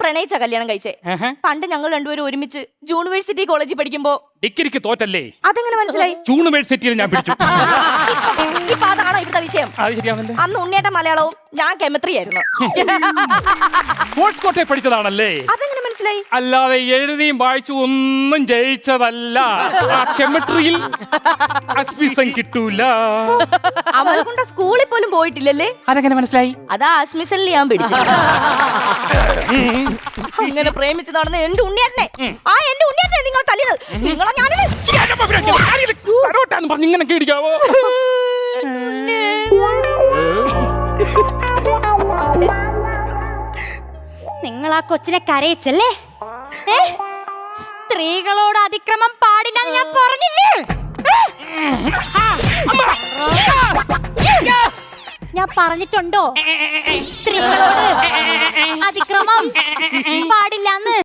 പ്രണയിച്ച കല്യാണം കഴിച്ചേ. പണ്ട് ഞങ്ങൾ രണ്ടുപേരും ഒരുമിച്ച് യൂണിവേഴ്സിറ്റി കോളേജിൽ പഠിക്കുമ്പോ ഡിഗ്രിക്ക് തോറ്റല്ലേ? അതെങ്ങനെ മനസ്സിലായി? യൂണിവേഴ്സിറ്റിയിൽ ഞാൻ പിടിച്ചു. ഇപ്പൊ അതാണോ ഇവിടുത്തെ വിഷയം? അത് ശരിയാണല്ലേ. അന്ന് ഉണ്ണിയേട്ട മലയാളവും ഞാൻ കെമിസ്ട്രി ആയിരുന്നു. സ്പോർട്സ് കോട്ടയിൽ പഠിച്ചതാണല്ലേ? അതെങ്ങനെ മനസ്സിലായി? അല്ലാതെ എഴുതിയും വായിച്ചു ഒന്നും ജയിച്ചതല്ല. ആ കെമിസ്ട്രിയിൽ അഡ്മിഷൻ കിട്ടൂല. അവൾ കൊണ്ട് സ്കൂളിൽ പോലും പോയിട്ടില്ലല്ലേ? അതെങ്ങനെ മനസ്സിലായി? അതാ അഡ്മിഷനിൽ ഞാൻ പിടിച്ചു. അങ്ങനെ പ്രേമിച്ച് നടന്ന എന്റെ ഉണ്ണിയേട്ടനെ, ആ എന്റെ ഉണ്ണിയേട്ടനെ നിങ്ങൾ തല്ലിയത് നിങ്ങളെ ഞാനിത് ഇങ്ങനെ കീടിക്കാവോ? നിങ്ങൾ ആ കൊച്ചിനെ കരയിച്ചല്ലേ? സ്ത്രീകളോട് അതിക്രമം പാടില്ലെന്ന് ഞാൻ പറഞ്ഞില്ലേ? ഞാൻ പറഞ്ഞിട്ടുണ്ടോ സ്ത്രീകളോട് അതിക്രമം പാടില്ലെന്ന്?